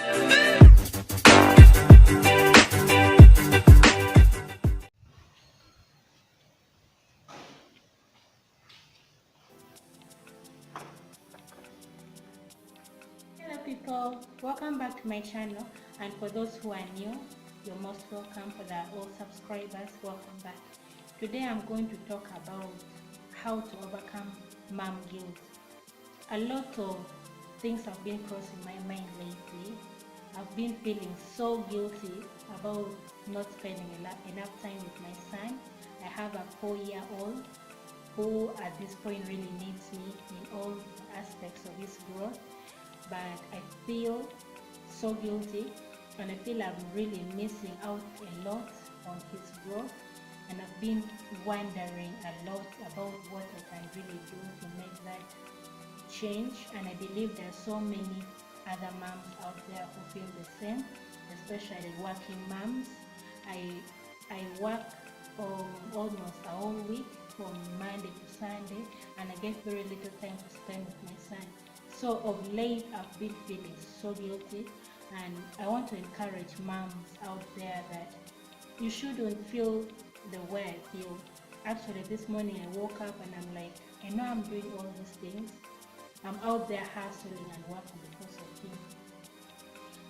Hello people, welcome back to my channel, and for those who are new, you're most welcome. For the old subscribers, welcome back. Today I'm going to talk about how to overcome mom guilt. A lot of things have been crossing my mind lately. I've been feeling so guilty about not spending enough time with my son. I have a 4-year-old who at this point really needs me in all aspects of his growth, but I feel so guilty and I feel I'm really missing out a lot on his growth, and I've been wondering a lot about what I can really do to make that change. And I believe there are so many other moms out there who feel the same, especially working moms. I work almost a whole week from Monday to Sunday, and I get very little time to spend with my son. So of late I've been feeling so guilty, and I want to encourage moms out there that you shouldn't feel the way I feel. Actually, this morning I woke up and I'm like, I know I'm doing all these things. I'm out there hustling and working because of him.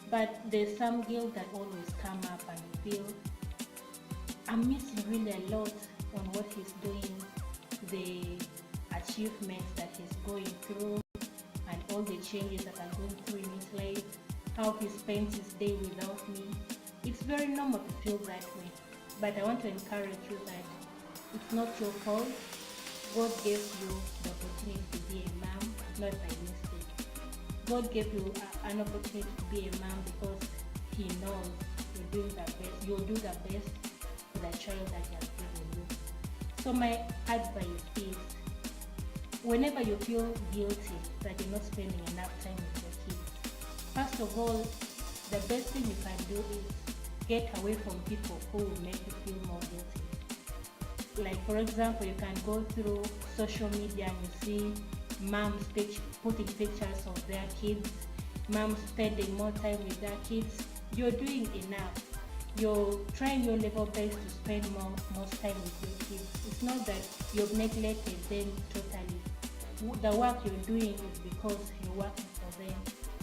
But there's some guilt that always come up, and I feel I'm missing really a lot on what he's doing, the achievements that he's going through, and all the changes that are going through in his life, how he spends his day without me. It's very normal to feel that way, but I want to encourage you that it's not your fault. God gave you the opportunity to be a mom, not by mistake. God gave you an opportunity to be a mom because He knows you're doing the best. You'll do the best for the child that He has given you. So my advice is, whenever you feel guilty that you're not spending enough time with your kids, first of all, the best thing you can do is get away from people who will make you feel more guilty. Like, for example, you can go through social media and you see moms putting pictures of their kids, moms spending more time with their kids. You're doing enough. You're trying your level best to spend most time with your kids. It's not that you've neglected them totally. The work you're doing is because you're working for them.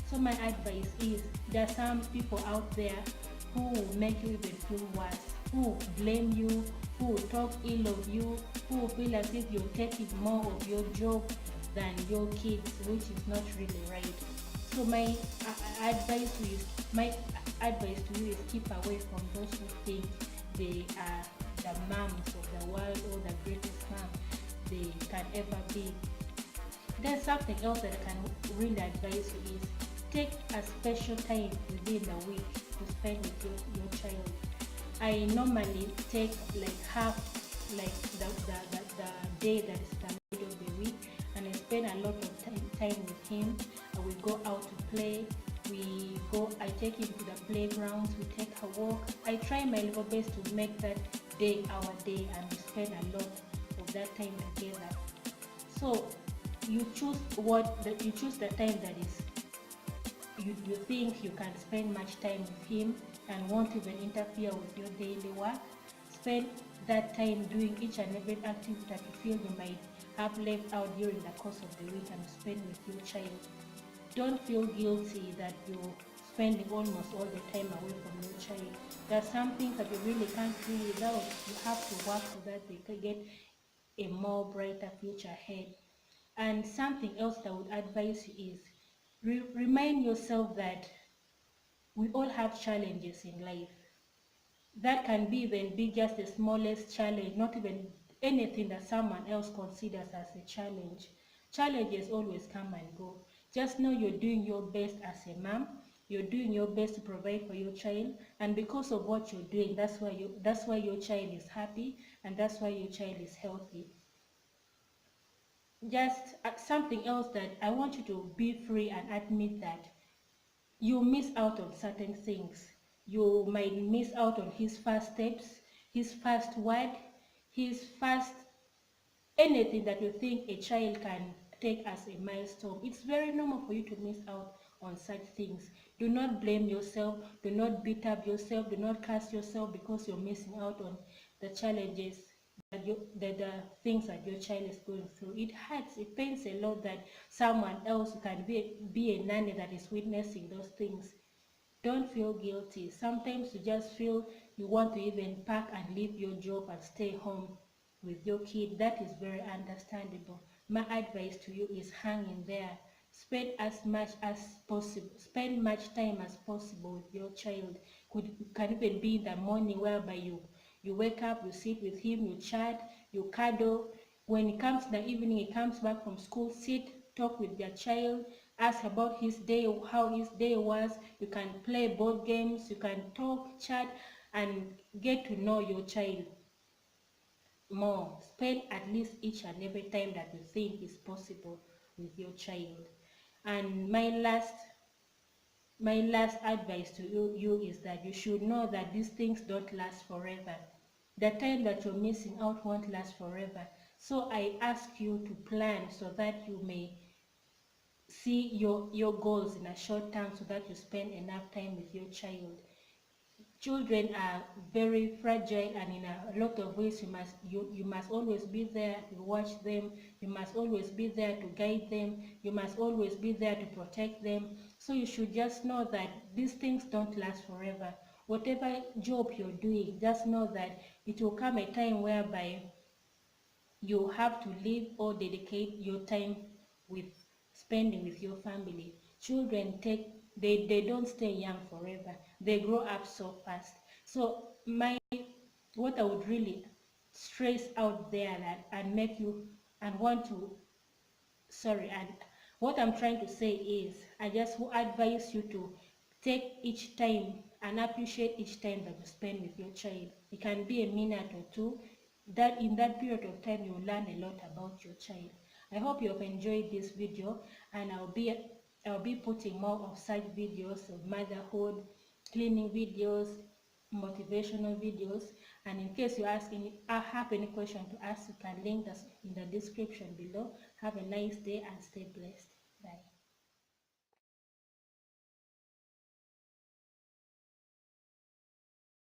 So my advice is, there are some people out there who will make you even feel worse, who will blame you, who will talk ill of you, who will feel as if you're taking more of your job than your kids, which is not really right. So my advice to you is keep away from those who think they are the moms of the world or the greatest mom they can ever be. There's something else that I can really advise you is, take a special time within the week to spend with your child. I normally take like half, like the day that is the middle of the week, and I spend a lot of time with him. We go out to play. I take him to the playgrounds. We take a walk. I try my level best to make that day our day, and we spend a lot of that time together. So you choose the time that is you think you can spend much time with him and won't even interfere with your daily work. Spend that time doing each and every activity that you feel you might have left out during the course of the week, and spend with your child. Don't feel guilty that you're spending almost all the time away from your child. There are some things that you really can't do without. You have to work so that they can get a more brighter future ahead. And something else that I would advise you is, remind yourself that we all have challenges in life. That can be even be just the smallest challenge, not even anything that someone else considers as a challenge. Challenges always come and go. Just know you're doing your best as a mom. You're doing your best to provide for your child, and because of what you're doing, that's why your child is happy, and that's why your child is healthy. Just something else that I want you to be free and admit that you miss out on certain things. You might miss out on his first steps, his first word, his first anything that you think a child can take as a milestone. It's very normal for you to miss out on such things. Do not blame yourself, do not beat up yourself, do not curse yourself because you're missing out on the challenges that the things that your child is going through. It hurts, it pains a lot that someone else can be a nanny that is witnessing those things. Don't feel guilty. Sometimes you just feel you want to even pack and leave your job and stay home with your kid. That is very understandable. My advice to you is hang in there. Spend as much as possible. Spend much time as possible with your child. Can even be in the morning whereby you wake up, you sit with him, you chat, you cuddle. When it comes to the evening, he comes back from school, sit, talk with your child, ask about his day, how his day was. You can play board games, you can talk, chat, and get to know your child more. Spend at least each and every time that you think is possible with your child. And my last advice to you is that you should know that these things don't last forever. The time that you're missing out won't last forever. So I ask you to plan so that you may see your goals in a short term, so that you spend enough time with your child. Children are very fragile, and in a lot of ways you must always be there to watch them. You must always be there to guide them. You must always be there to protect them. So you should just know that these things don't last forever. Whatever job you're doing, just know that it will come a time whereby you have to live or dedicate your time with spending with your family. Children they don't stay young forever. They grow up so fast. So what I would really stress out there that and make you and want to sorry and what I'm trying to say is I just advise you to take each time and appreciate each time that you spend with your child. It can be a minute or two. That in that period of time you will learn a lot about your child. I hope you have enjoyed this video, and I'll be putting more of such videos of motherhood, cleaning videos, motivational videos. And in case you have any question to ask, you can link us in the description below. Have a nice day and stay blessed. Bye.